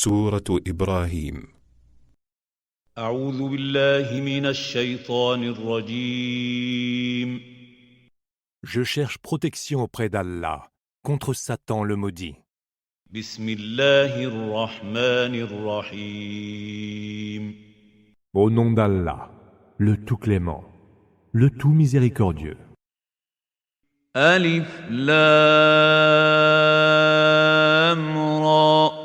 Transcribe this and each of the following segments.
سورة إبراهيم. أعوذ بالله من الشيطان الرجيم. Je cherche protection auprès d'Allah contre Satan le maudit. بسم الله الرحمن الرحيم. Au nom d'Allah, le tout clément, le tout miséricordieux. ألف لام را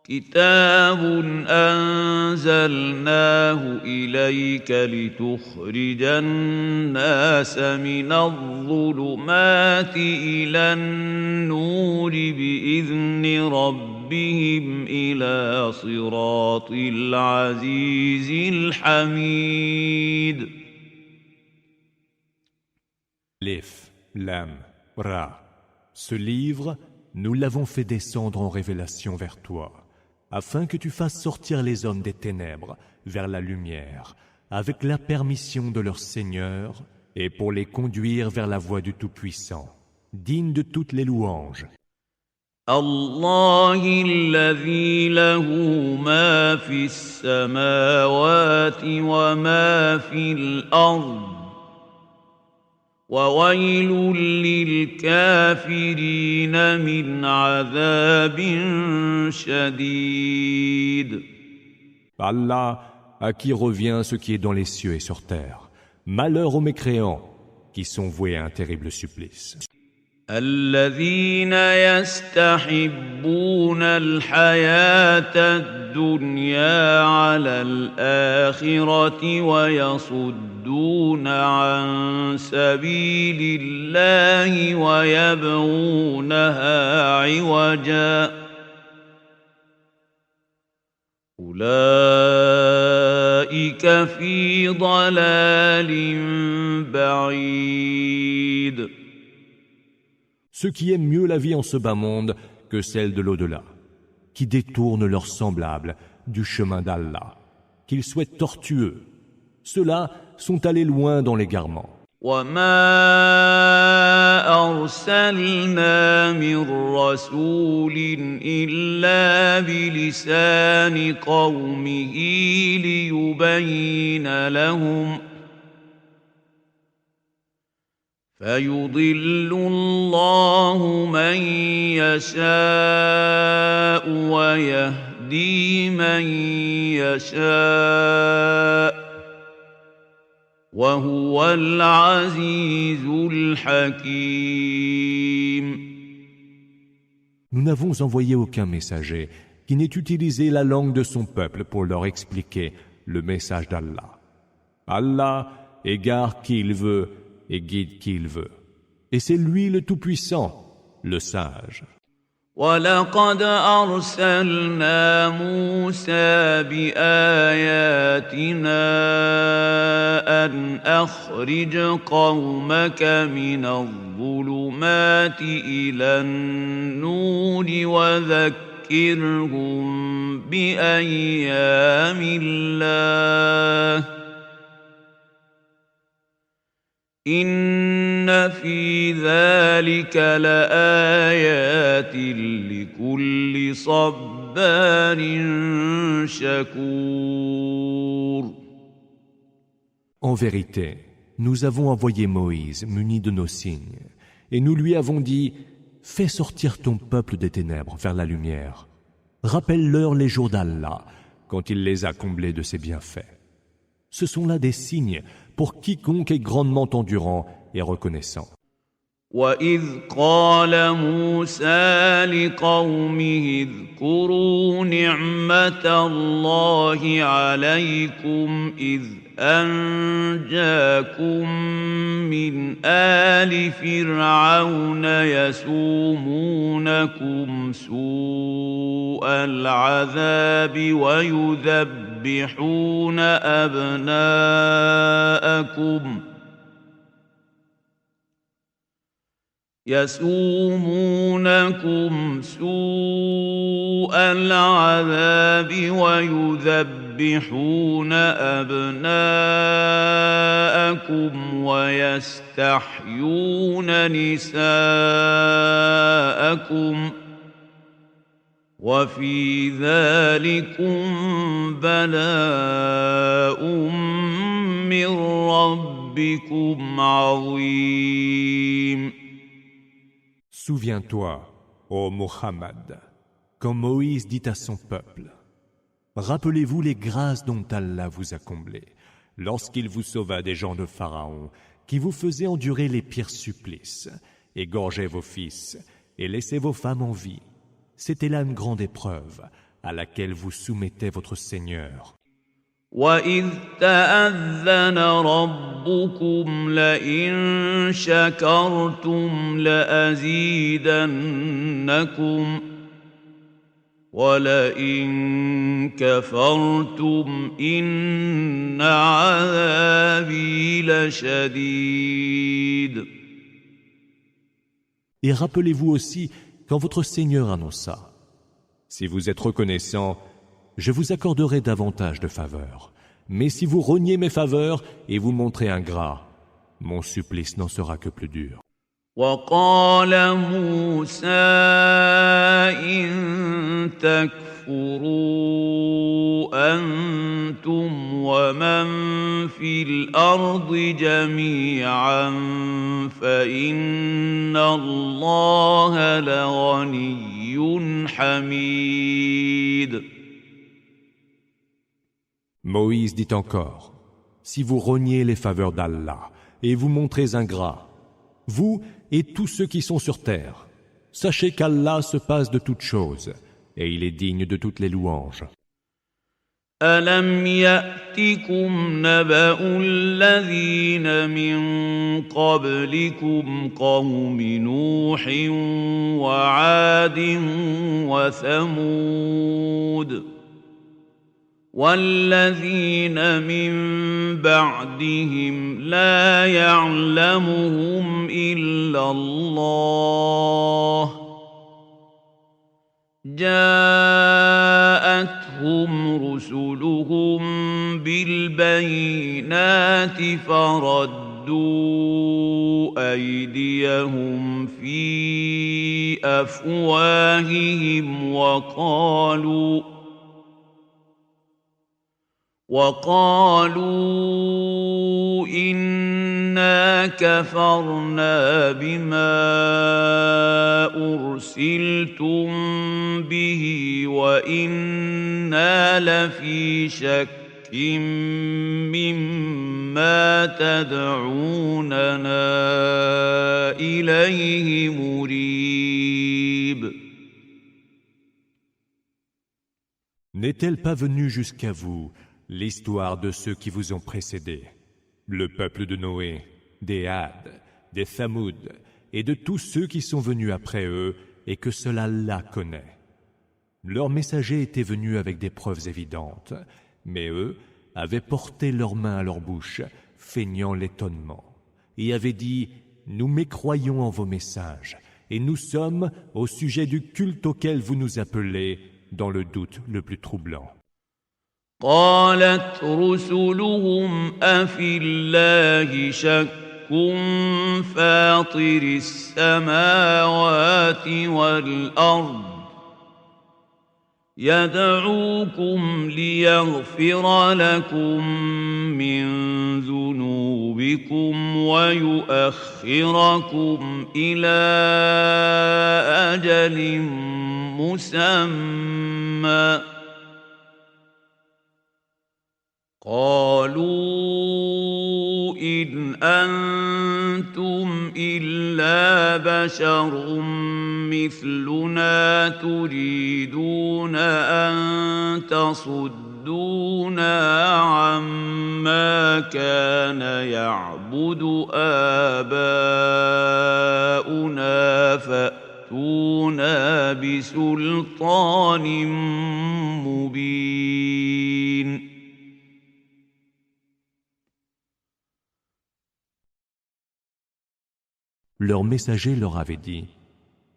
كتاب أنزلناه إليك لتخرج الناس من الظلمات إلى النور بإذن ربهم إلى صراط العزيز الحميد. Lif, Lam, Ra. Ce livre, nous l'avons fait descendre en révélation vers toi, afin que tu fasses sortir les hommes des ténèbres vers la lumière, avec la permission de leur Seigneur, et pour les conduire vers la voie du Tout-Puissant, digne de toutes les louanges. الله الذي له ما في السماوات وما في الأرض وويل للكافرين من عذاب شديد. Allah, à qui revient ce qui est dans les cieux et sur terre. Malheur aux mécréants, qui sont voués à un terrible supplice. الذين يستحبون الحياة الدنيا على الآخرة ويصدون عن سبيل الله ويبغونها عوجا أولئك في ضلال بعيد. Ceux qui aiment mieux la vie en ce bas monde que celle de l'au-delà, qui détournent leurs semblables du chemin d'Allah, qu'ils souhaitent tortueux, ceux-là sont allés loin dans l'égarement. وما أرسلنا من رسول إلا بلسان قومه ليبين لهم فيضل الله من يشاء ويهدي من يشاء وهو العزيز الحكيم. Nous n'avons envoyé aucun messager qui n'ait utilisé la langue de son peuple pour leur expliquer le message d'Allah. Allah égare qui il veut et guide qui il veut. Et c'est lui le Tout-Puissant, le Sage. وَلَقَدْ أَرْسَلْنَا مُوسَى بِآيَاتِنَا أَنْ أَخْرِجْ قَوْمَكَ مِنَ الظُّلُمَاتِ إِلَى النُّورِ وَذَكِّرْهُم بِأَيَّامِ اللَّهِ إِنَّ فِي ذَلِكَ لَآيَاتٍ لِكُلِّ صَبَّارٍ شَكُورٍ. En vérité, nous avons envoyé Moïse muni de nos signes, et nous lui avons dit « Fais sortir ton peuple des ténèbres vers la lumière. Rappelle-leur les jours d'Allah, quand il les a comblés de ses bienfaits. Ce sont là des signes pour quiconque est grandement endurant et reconnaissant. » وَإِذْ قَالَ مُوسَى لِقَوْمِهِ اذْكُرُوا نِعْمَةَ اللَّهِ عَلَيْكُمْ إِذْ أَنْجَاكُمْ مِنْ آلِ فِرْعَوْنَ يَسُومُونَكُمْ سُوءَ الْعَذَابِ وَيُذَبِّحُونَ أَبْنَاءَكُمْ يسومونكم سوء العذاب ويذبحون أبناءكم ويستحيون نساءكم وفي ذلكم بلاء من ربكم عظيم. Souviens-toi, ô Muhammad, quand Moïse dit à son peuple: Rappelez-vous les grâces dont Allah vous a comblés, lorsqu'il vous sauva des gens de Pharaon, qui vous faisaient endurer les pires supplices, égorgeaient vos fils et laissaient vos femmes en vie. C'était là une grande épreuve à laquelle vous soumettez votre Seigneur. وَإِذْ تَأَذَّنَ رَبُّكُمْ لَئِن شَكَرْتُمْ لَأَزِيدَنَّكُمْ وَلَئِن كَفَرْتُمْ إِنَّ عَذَابِي لَشَدِيدٌ. Et rappelez-vous aussi quand votre Seigneur annonça: Si vous êtes reconnaissant, je vous accorderai davantage de faveurs. Mais si vous reniez mes faveurs et vous montrez ingrat, mon supplice n'en sera que plus dur. وقال موسى إن تكفروا أنتم ومن في الأرض جميعا فإن الله لغني حميد. Moïse dit encore: Si vous reniez les faveurs d'Allah et vous montrez ingrat, vous et tous ceux qui sont sur terre, sachez qu'Allah se passe de toutes choses et il est digne de toutes les louanges. أَلَمْ يَأْتِكُمْ نَبَأُ الَّذِينَ مِنْ قَبْلِكُمْ قَوْمِ نُوحٍ وَعَادٍ وَثَمُودَ وَالَّذِينَ مِنْ بَعْدِهِمْ لَا يَعْلَمُهُمْ إِلَّا اللَّهُ جاءتهم رسلهم بالبينات فردوا أيديهم في أفواههم وقالوا إنا كفرنا بما أرسلتم به وإنا لفي شك مما تدعوننا إليه مريب. N'est-elle pas venue jusqu'à vous l'histoire de ceux qui vous ont précédés, le peuple de Noé, des Had, des Thamoud et de tous ceux qui sont venus après eux et que seul Allah connaît? Leurs messagers étaient venus avec des preuves évidentes, mais eux avaient porté leurs mains à leur bouche, feignant l'étonnement, et avaient dit: Nous mécroyons en vos messages, et nous sommes au sujet du culte auquel vous nous appelez dans le doute le plus troublant. قالت رسلهم أفي الله شك فاطر السماوات والأرض يدعوكم ليغفر لكم من ذنوبكم ويؤخركم إلى أجل مسمى قالوا إن أنتم إلا بشر مثلنا تريدون أن تصدونا عما كان يعبد آباؤنا فأتونا بسلطان مبين. Leur messager leur avait dit: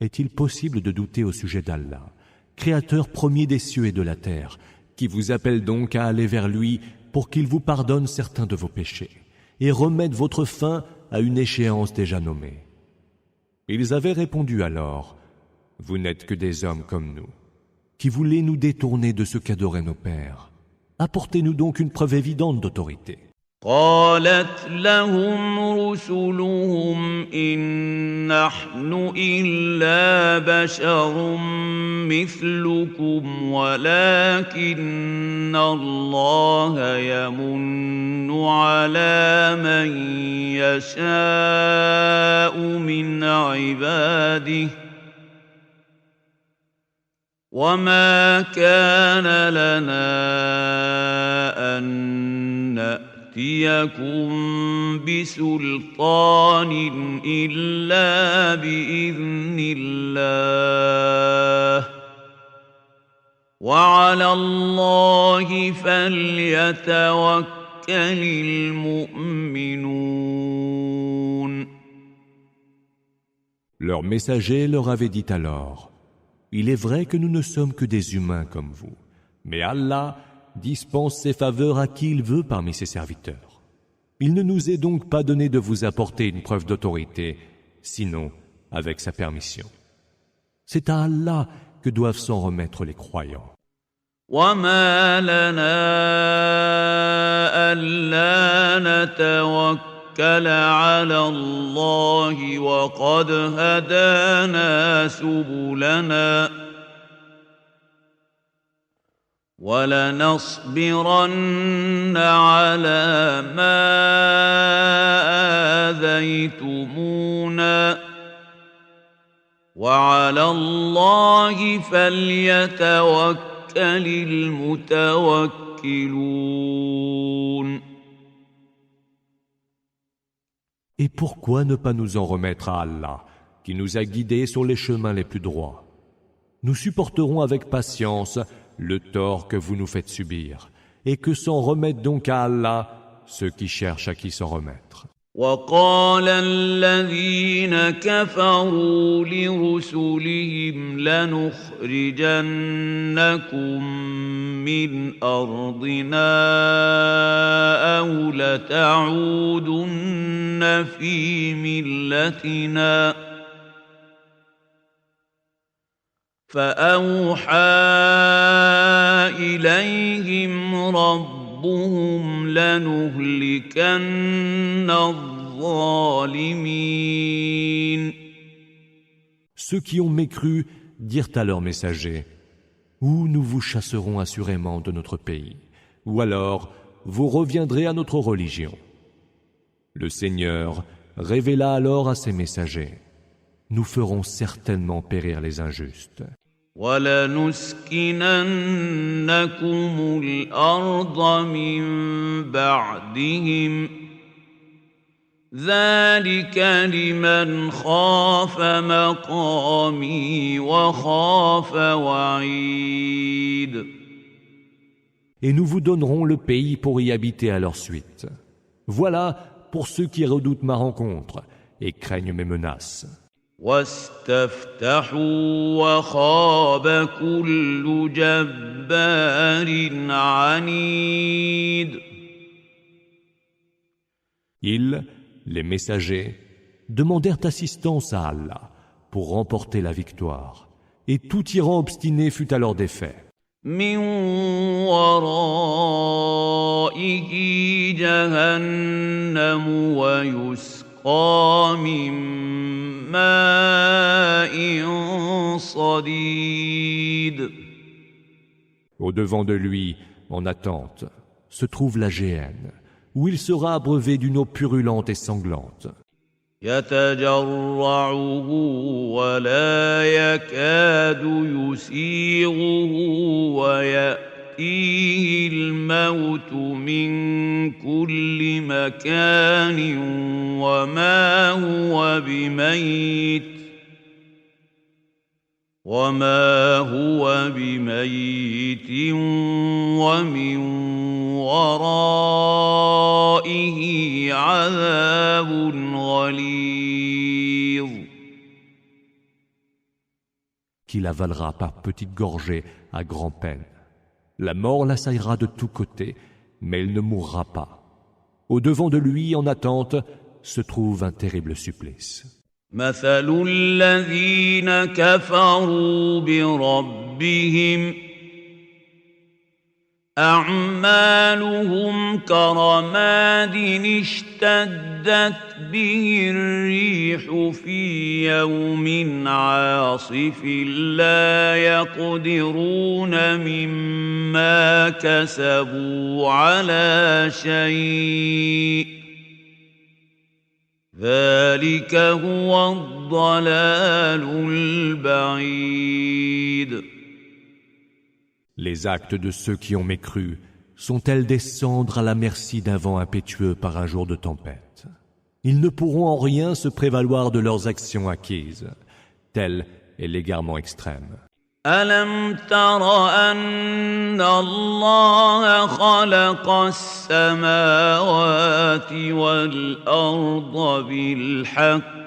Est-il possible de douter au sujet d'Allah, Créateur premier des cieux et de la terre, qui vous appelle donc à aller vers lui pour qu'il vous pardonne certains de vos péchés et remette votre fin à une échéance déjà nommée? Ils avaient répondu alors: Vous n'êtes que des hommes comme nous. qui voulez nous détourner de ce qu'adoraient nos pères. Apportez-nous donc une preuve évidente d'autorité. قالت لهم رسلهم إن نحن إلا بشر مثلكم ولكن الله يمن على من يشاء من عباده وما كان لنا أن نأتيكم بسلطان إلا بإذن الله وعلى الله فليتوكل المؤمنون. Leur messager leur avait dit alors: Il est vrai que nous ne sommes que des humains comme vous, mais Allah dispense ses faveurs à qui il veut parmi ses serviteurs. Il ne nous est donc pas donné de vous apporter une preuve d'autorité, sinon avec sa permission. C'est à Allah que doivent s'en remettre les croyants. وما لنا ألا نتوكل على الله وقد هدانا سبلنا ولنصبرن على ما آذيتمونا وعلى الله فليتوكل المتوكلون. Et pourquoi ne pas nous en remettre à Allah, qui nous a guidés sur les chemins les plus droits? Nous supporterons avec patience le tort que vous nous faites subir, et que s'en remettent donc à Allah ceux qui cherchent à qui s'en remettre. وقال الذين كفروا لرسلهم لنخرجنكم من أرضنا أو لتعودن في ملتنا فأوحى إليهم ربهم لنهلكن الظالمين. Ceux qui ont mécru dirent à leurs messagers: Ou nous vous chasserons assurément de notre pays, ou alors vous reviendrez à notre religion. Le Seigneur révéla alors à ses messagers: Nous ferons certainement périr les injustes. وَلَنُسْكِنَنَّكُمُ الْأَرْضَ مِنْ بَعْدِهِمْ ذَلِكَ لِمَنْ خَافَ مَقَامِي وَخَافَ وَعِيدِ. Et nous vous donnerons le pays pour y habiter à leur suite. Voilà pour ceux qui redoutent ma rencontre et craignent mes menaces. واستفتحوا وخاب كل جبار عنيد. Ils, les messagers, demandèrent assistance à Allah pour remporter la victoire, et tout tyran obstiné fut alors défait. من ورائه جهنم ويسقى من ماء صديد. Au-devant de lui, en attente, se trouve la géhenne, où il sera abreuvé d'une eau purulente et sanglante. يتجرعه ولا يكاد يسيغه ويأتيه الموت من كل مكان وما هو بميت ومن ورائه عذاب غليظ. Qu'il avalera par petites gorgées à grand-peine. La mort l'assaillera de tous côtés, mais il ne mourra pas. Au-devant de lui, en attente, se trouve un terrible supplice. مثل الذين كفروا بربهم أعمالهم كرماد اشتدت به الريح في يوم عاصف لا يقدرون مما كسبوا على شيء ذلك هو الضلال البعيد. Les actes de ceux qui ont mécru sont-elles des cendres à la merci d'un vent impétueux par un jour de tempête? Ils ne pourront en rien se prévaloir de leurs actions acquises. Tel est l'égarement extrême. ألم تر أن الله خلق السماوات والأرض بالحق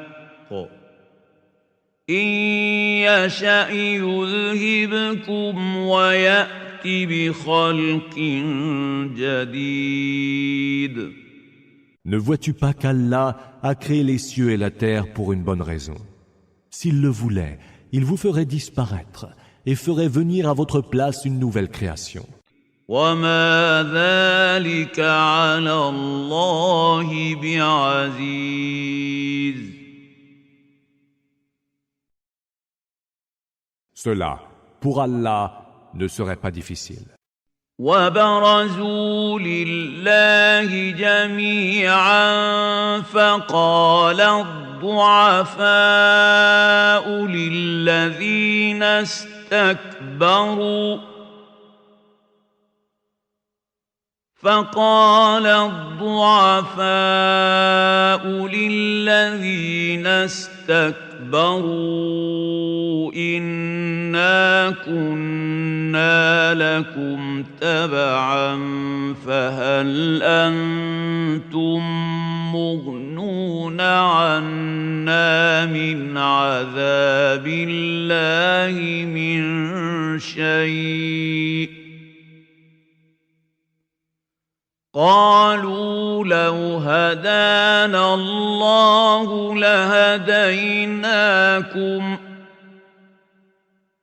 إن يشأ يذهبكم ويأت بخلق جديد. Ne vois-tu pas qu'Allah a créé les cieux et la terre pour une bonne raison? S'il le voulait, il vous ferait disparaître et ferait venir à votre place une nouvelle création. وما ذلك على الله بعزيز. Cela, pour Allah, ne serait pas difficile. وبرزوا لله جميعا فقال الضعفاء للذين استكبروا إنا كنا لكم تبعا فهل أنتم مغنون عنا من عذاب الله من شيء قالوا لو هدانا الله لهديناكم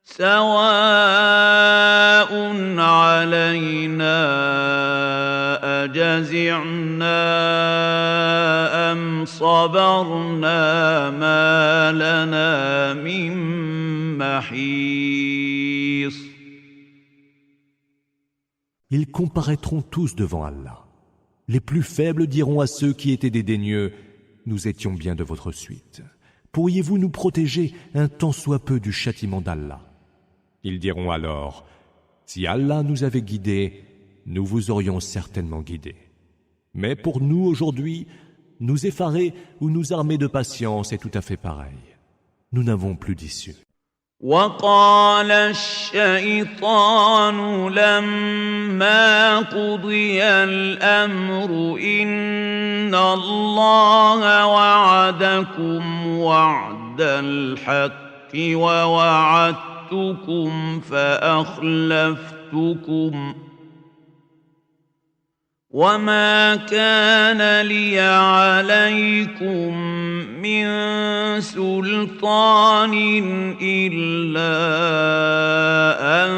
سواء علينا أجزعنا أم صبرنا ما لنا من محيص. Ils comparaîtront tous devant Allah. Les plus faibles diront à ceux qui étaient dédaigneux, « Nous étions bien de votre suite. Pourriez-vous nous protéger un tant soit peu du châtiment d'Allah ?» Ils diront alors, « Si Allah nous avait guidés, nous vous aurions certainement guidés. Mais pour nous aujourd'hui, nous effarer ou nous armer de patience est tout à fait pareil. Nous n'avons plus d'issue. » وقال الشيطان لما قضي الأمر إن الله وعدكم وعد الحق ووعدتكم فأخلفتكم وما كان لي عليكم من سلطان إلا أن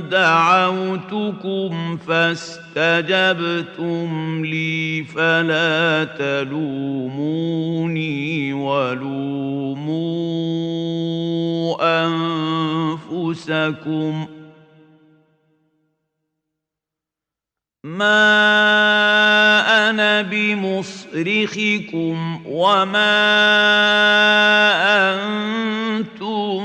دعوتكم فاستجبتم لي فلا تلوموني ولوموا أنفسكم ما أنا بمصرخكم وما أنتم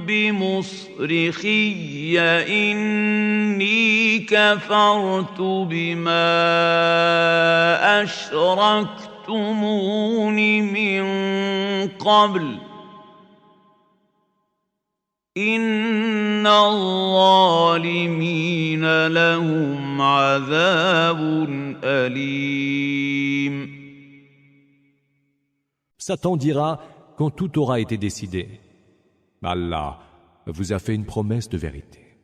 بمصرخي إني كفرت بما أشركتمون من قبل إن الظالمين لهم عذاب أليم. Satan dira quand tout aura été décidé, Allah vous a fait une promesse de vérité.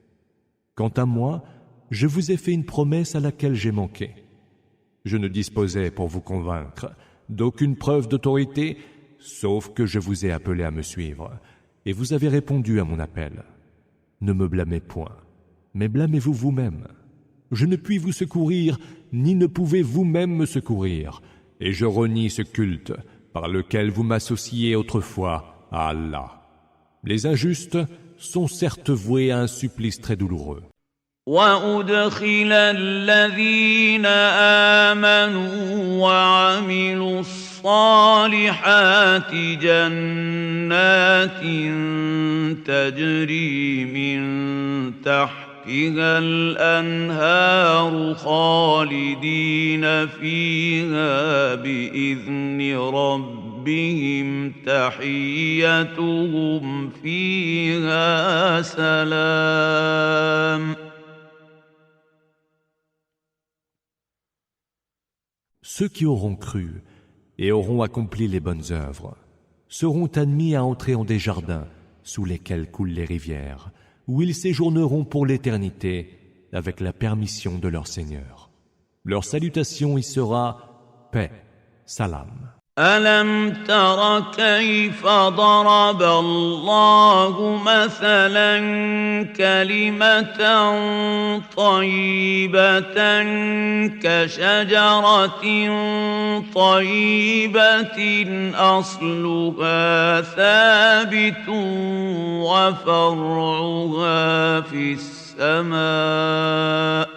Quant à moi, je vous ai fait une promesse à laquelle j'ai manqué. Je ne disposais pour vous convaincre d'aucune preuve d'autorité, sauf que je vous ai appelé à me suivre, et vous avez répondu à mon appel. Ne me blâmez point, mais blâmez-vous vous-même. Je ne puis vous secourir, ni ne pouvez vous-même me secourir, et je renie ce culte par lequel vous m'associez autrefois à Allah. Les injustes sont certes voués à un supplice très douloureux. وأدخل الذين آمنوا وعملوا الصالحات جنات تجري من تحتها الأنهار خالدين فيها بإذن ربهم تحيتهم فيها سلام. Ceux qui auront cru et auront accompli les bonnes œuvres seront admis à entrer en des jardins sous lesquels coulent les rivières, où ils séjourneront pour l'éternité avec la permission de leur Seigneur. Leur salutation y sera paix, salam. ألم تر كيف ضرب الله مثلا كلمة طيبة كشجرة طيبة أصلها ثابت وفرعها في السماء.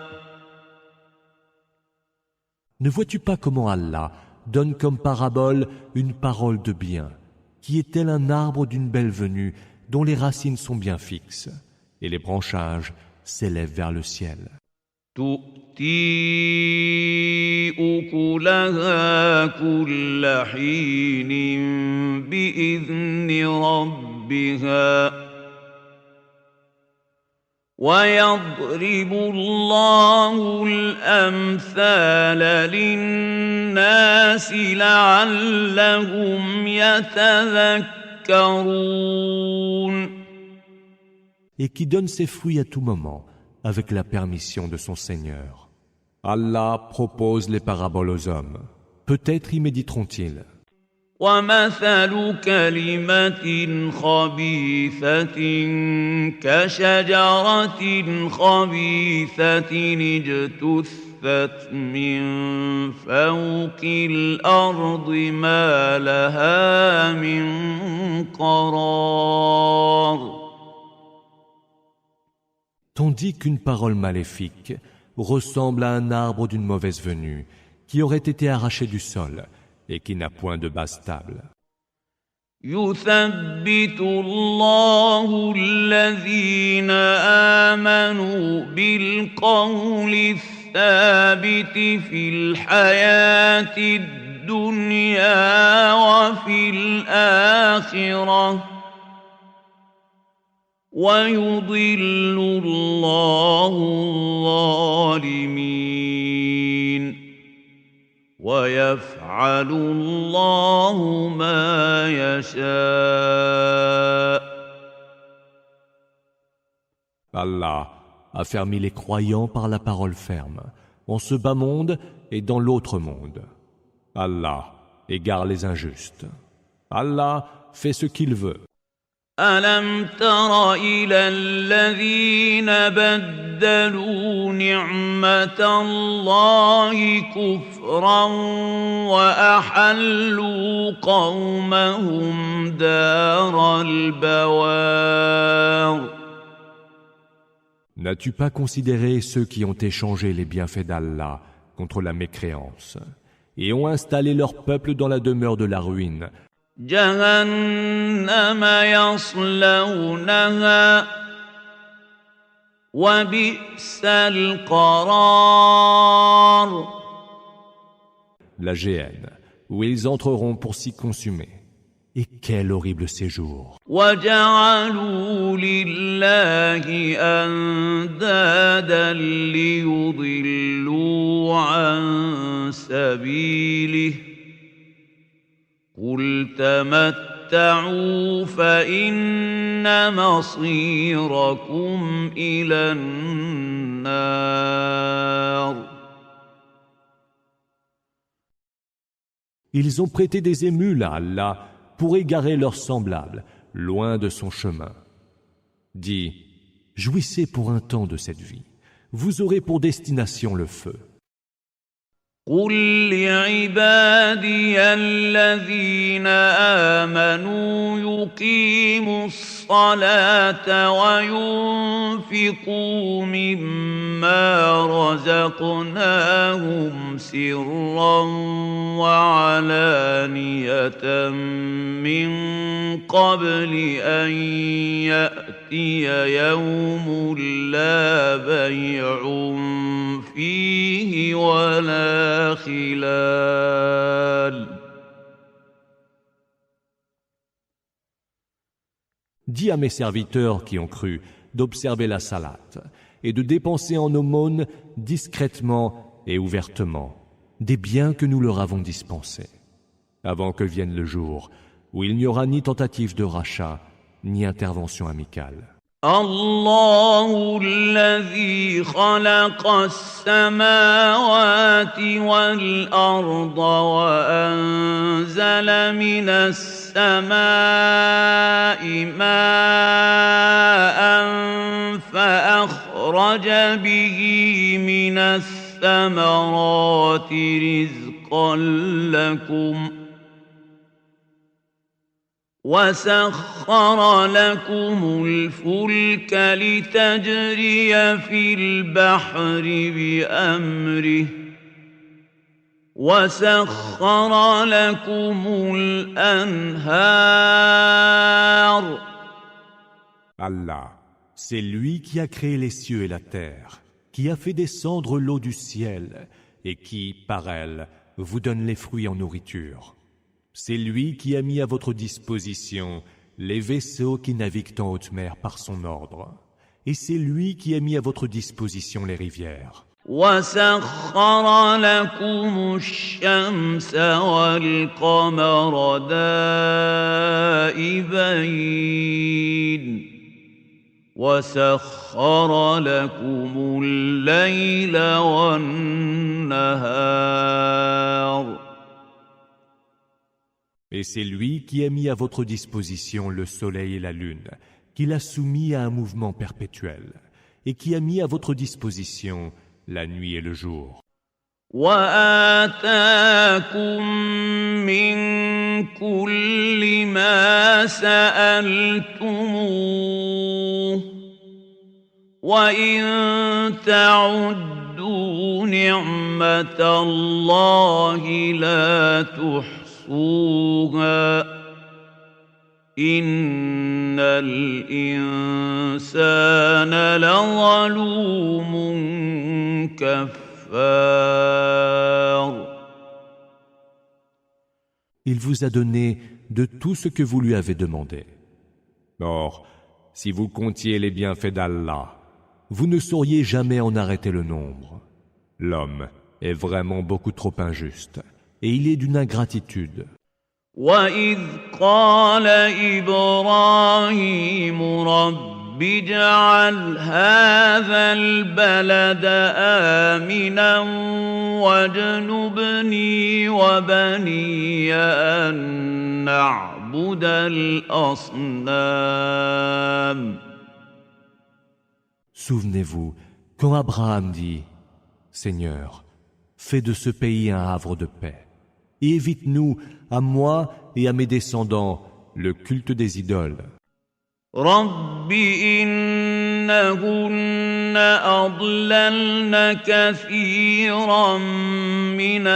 Ne vois-tu pas comment Allah donne comme parabole une parole de bien, qui est telle un arbre d'une belle venue, dont les racines sont bien fixes, et les branchages s'élèvent vers le ciel. تؤتي أكلها كل حين بإذن ربها ويضرب الله الأمثال للناس لعلهم يتذكرون. Et qui donne ses fruits à tout moment, avec la permission de son Seigneur. Allah propose les paraboles aux hommes. Peut-être y méditeront-ils. ومثل كلمة خبيثة كشجرة خبيثة اجتثت من فوق الأرض ما لها من قرار. Tandis qu'une parole maléfique ressemble à un arbre d'une mauvaise venue qui aurait été arraché du sol et qui n'a point de base stable. يثبت الله الذين آمنوا بالقول الثابت في الحياة الدنيا وفي الآخرة ويضل الله الظالمين ويفعل الله ما يشاء. Allah a fermé les croyants par la parole ferme, en ce bas monde et dans l'autre monde. Allah égare les injustes. Allah fait ce qu'il veut. ألم تر إلى الذين بدلوا نعمة الله كفرا وأحلوا قومهم دار البوار. N'as-tu pas considéré ceux qui ont échangé les bienfaits d'Allah contre la mécréance et ont installé leur peuple dans la demeure de la ruine? جهنم يصلونها وبئس القرار. La géhenne, où ils entreront pour s'y consumer. Et quel horrible séjour! وجعلوا لله أندادا ليضلوا عن سبيله قل تمتعوا فإن مصيركم إلى النار. Ils ont prêté des émules à Allah pour égarer leurs semblables, loin de son chemin. Dis, jouissez pour un temps de cette vie. Vous aurez pour destination le feu. قل لعبادي الذين آمنوا يقيموا الصلاة وينفقوا مما رزقناهم سرا وعلانية من قبل أن يأتي يوم لا بيع فيه ولا خلال. Dis à mes serviteurs qui ont cru d'observer la salate et de dépenser en aumône discrètement et ouvertement des biens que nous leur avons dispensés, avant que vienne le jour où il n'y aura ni tentative de rachat ni intervention amicale. الله الذي خلق السماوات والأرض وأنزل من السماء ماء فأخرج به من الثمرات رزقا لكم وسخر لكم الفلك لتجري في البحر بأمره وسخر لكم الأنهار. Allah, c'est lui qui a créé les cieux et la terre, qui a fait descendre l'eau du ciel et qui, par elle, vous donne les fruits en nourriture. C'est lui qui a mis à votre disposition les vaisseaux qui naviguent en haute mer par son ordre. Et c'est lui qui a mis à votre disposition les rivières. وسخر لكم الشمس والقمر دائبين وسخر لكم الليل والنهار. Et c'est lui qui a mis à votre disposition le soleil et la lune, qui l'a soumis à un mouvement perpétuel, et qui a mis à votre disposition la nuit et le jour. وآتاكم من كل ما سألتموه وإن تعدوا نعمة الله لا تحصوها إن الإنسان لظلوم كفار. Il vous a donné de tout ce que vous lui avez demandé. Or, si vous comptiez les bienfaits d'Allah, vous ne sauriez jamais en arrêter le nombre. L'homme est vraiment beaucoup trop injuste, et il est d'une ingratitude. وَإِذْ قَالَ إِبْرَاهِيمُ رَبِّ اجْعَلْ هَذَا الْبَلَدَ آمِنًا وَاجْنُبْنِي وَبَنِيَّ أَن نَّعْبُدَ الْأَصْنَامَ. Souvenez-vous, quand Abraham dit « Seigneur, fais de ce pays un havre de paix, et évite-nous, à moi et à mes descendants, le culte des idoles. » رب إنهن أضللن كثيرا من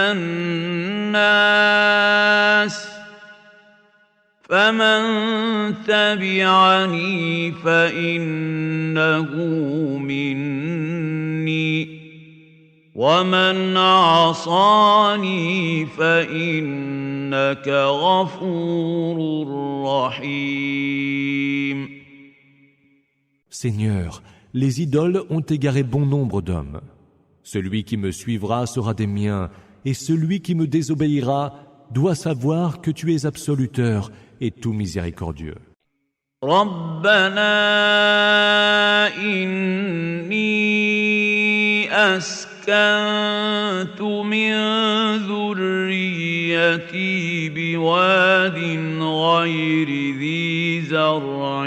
الناس فمن تبعني فإنه مني ومن عصاني فإنك غفور رحيم. Seigneur, les idoles ont égaré bon nombre d'hommes. Celui qui me suivra sera des miens, et celui qui me désobéira doit savoir que tu es absoluteur et tout miséricordieux. ربنا إني أسكنت من ذريتي ذريتي بواد غير ذي زرع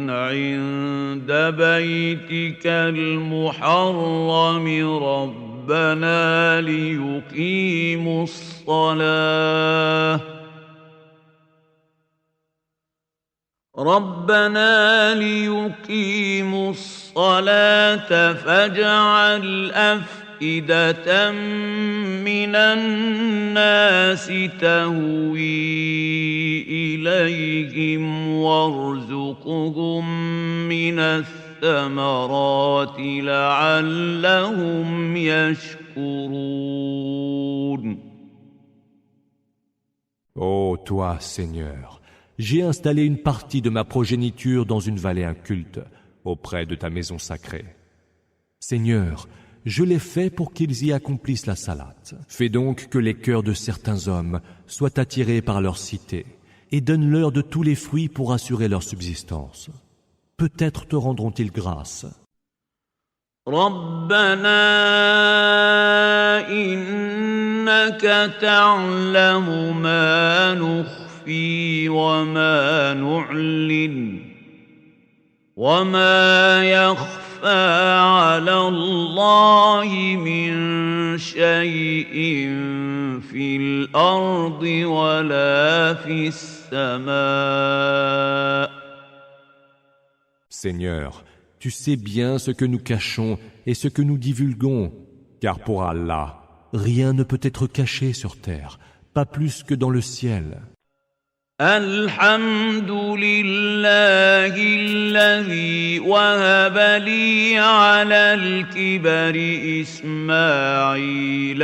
عند بيتك المحرم ربنا ليقيموا الصلاة فاجعل أفئدة من الناس تهوي إليهم وارزقهم من الثمرات لعلهم يشكرون. Ô toi, Seigneur, j'ai installé une partie de ma progéniture dans une vallée inculte, auprès de ta maison sacrée. Seigneur, je l'ai fait pour qu'ils y accomplissent la salate. Fais donc que les cœurs de certains hommes soient attirés par leur cité, et donne-leur de tous les fruits pour assurer leur subsistance. Peut-être te rendront-ils grâce. ربنا إنك تعلم ما نخفي وما نعلن وما يخفى على الله من شيء في الأرض ولا في السماء. Seigneur, tu sais bien ce que nous cachons et ce que nous divulguons, car pour Allah, rien ne peut être caché sur terre, pas plus que dans le ciel. الحمد لله الذي وهب لي على الكبر إسماعيل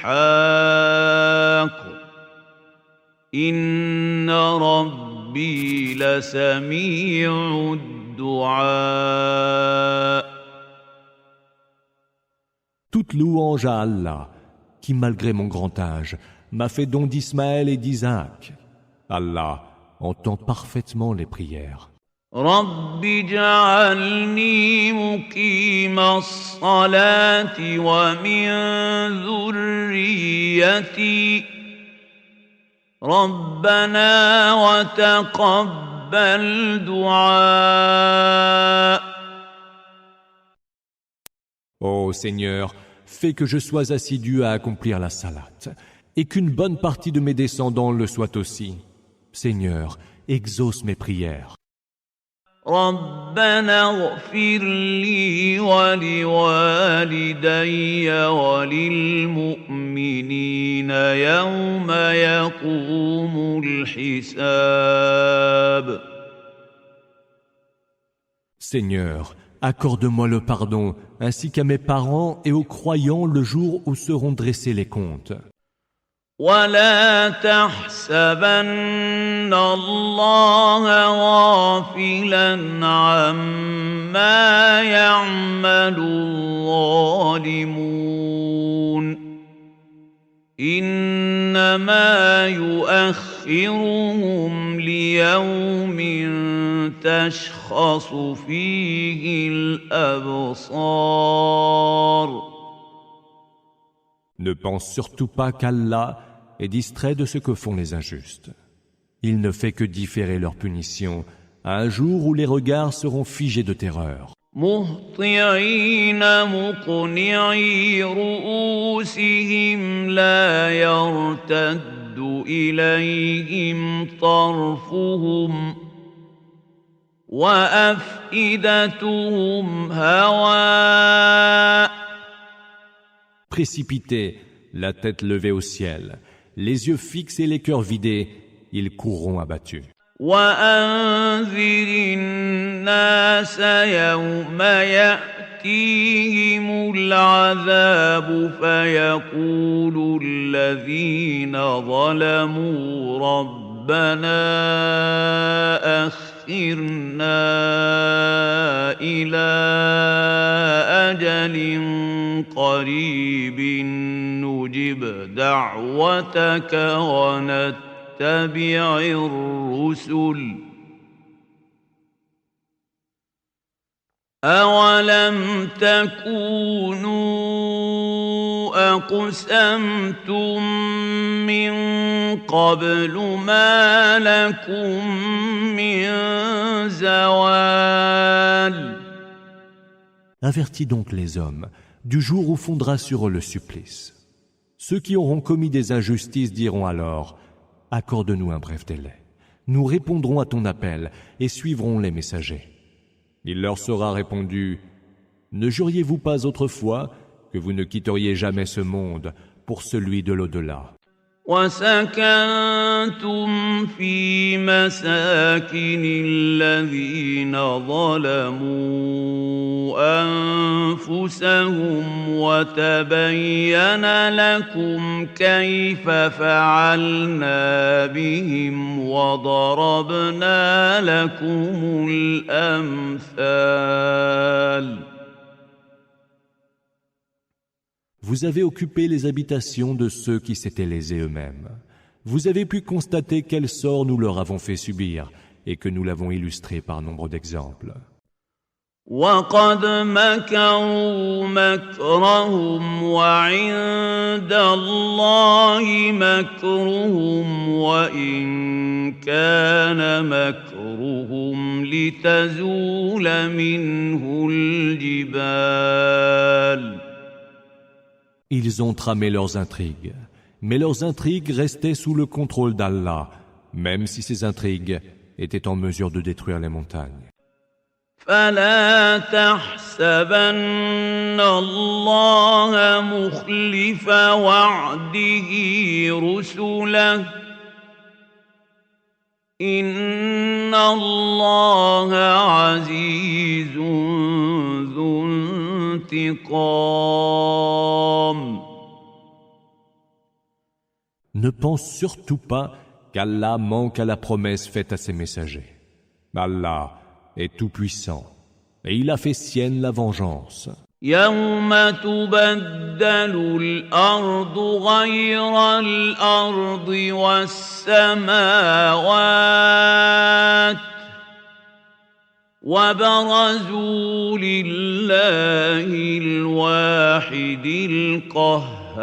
وإسحاق إن ربي لسميع الدعاء. Toute louange à Allah, qui malgré mon grand âge, m'a fait don d'Ismaël et d'Isaac. Allah entend parfaitement les prières. رب اجعلني مقيم الصلاة ومن ذريتي ربنا وتقبل دعاء. Ô Seigneur, fais que je sois assidu à accomplir la salate, et qu'une bonne partie de mes descendants le soient aussi. Seigneur, exauce mes prières. ربنا اغفر لي ولوالدي وللمؤمنين يوم يقوم الحساب. Seigneur, accorde-moi le pardon, ainsi qu'à mes parents et aux croyants le jour où seront dressés les comptes. ولا تحسبن الله غافلا عما يعمل الظالمون إنما يؤخرهم ليوم تشخص فيه الأبصار. Ne pense surtout pas qu'Allah est distrait de ce que font les injustes. Il ne fait que différer leur punition à un jour où les regards seront figés de terreur. مهطعين مقنعي رؤوسهم لا يرتد إليهم طرفهم وأفئدتهم هواء. Précipités, la tête levée au ciel, les yeux fixes et les cœurs vidés, ils courront abattus. وأنذر الناس يوم يأتيهم العذاب فيقول الذين ظلموا ربنا أخرنا إلى أجل قريب نجب دعوتك ونتبع الرسل أولم تكونوا أقسمتم من قبل ما لكم من زوال. Avertis donc les hommes du jour où fondera sur eux le supplice. Ceux qui auront commis des injustices diront alors « Accorde-nous un bref délai. Nous répondrons à ton appel et suivrons les messagers. » Il leur sera répondu « Ne juriez-vous pas autrefois que vous ne quitteriez jamais ce monde pour celui de l'au-delà ?» وسكنتم في مساكن الذين ظلموا أنفسهم وتبين لكم كيف فعلنا بهم وضربنا لكم الأمثال. Vous avez occupé les habitations de ceux qui s'étaient lésés eux-mêmes. Vous avez pu constater quel sort nous leur avons fait subir et que nous l'avons illustré par nombre d'exemples. وَقَدْ مَكَرُوا مَكْرَهُمْ وَعِندَ اللَّهِ مَكْرُهُمْ وَإِنْ كَانَ مَكْرُهُمْ لِتَزُولَ مِنْهُ الْجِبَالُ. Ils ont tramé leurs intrigues, mais leurs intrigues restaient sous le contrôle d'Allah, même si ces intrigues étaient en mesure de détruire les montagnes. فَلَا تَحْسَبَنَّ اللَّهَ مُخْلِفَ وَعْدِهِ رُسُلَهُ إِنَّ اللَّهَ عَزِيزٌ ذُو انتقام. Ne pense surtout pas qu'Allah manque à la promesse faite à ses messagers. Allah est tout-puissant et il a fait sienne la vengeance. يَوْمَ تُبَدَّلُ الْأَرْضُ غَيْرَ الْأَرْضِ وَالسَّمَاوَاتُ وَبَرَزُوا لِلَّهِ الْوَاحِدِ الْقَهَّارِ.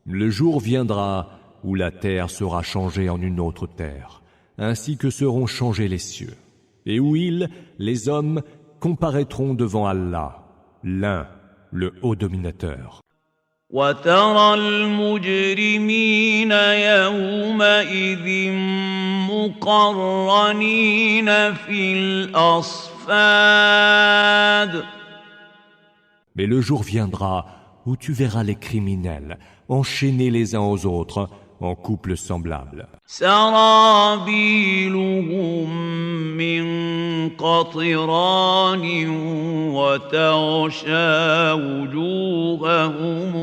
Le jour viendra où la terre sera changée en une autre terre, ainsi que seront changés les cieux, et où ils, les hommes, comparaîtront devant Allah, l'un, le haut dominateur. وَتَرَى الْمُجْرِمِينَ يَوْمَئِذٍ مُقَرَّنِينَ فِي الْأَصْفَادِ. Mais le jour viendra où tu verras les criminels enchaînés les uns aux autres en couples semblables. سرابيلهم من قطران وتغشى وجوههم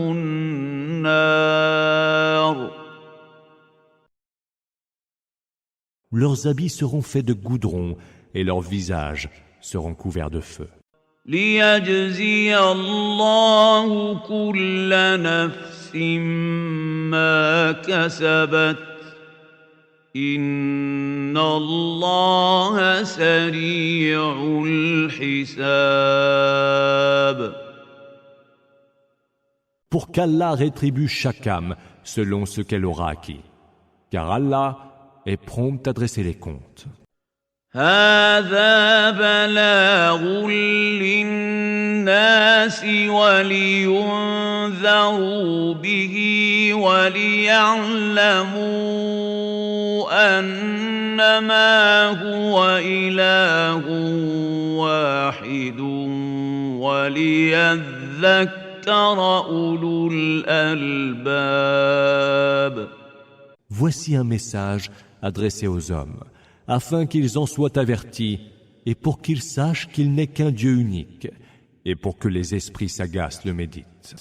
النار. Leurs habits seront faits de goudron et leurs visages seront couverts de feu. ليجزي الله كل نفس ما كسبت إن الله سريع الحساب. Pour qu'Allah rétribue chaque âme selon ce qu'elle aura acquis, car Allah est prompt à dresser les comptes. هذا بلاغ للناس ولينذروا به وليعلموا أنما هو إله واحد وليذكر أولو الألباب. Voici un message adressé aux hommes, afin qu'ils en soient avertis et pour qu'ils sachent qu'il n'est qu'un Dieu unique, et pour que les esprits sagaces le méditent.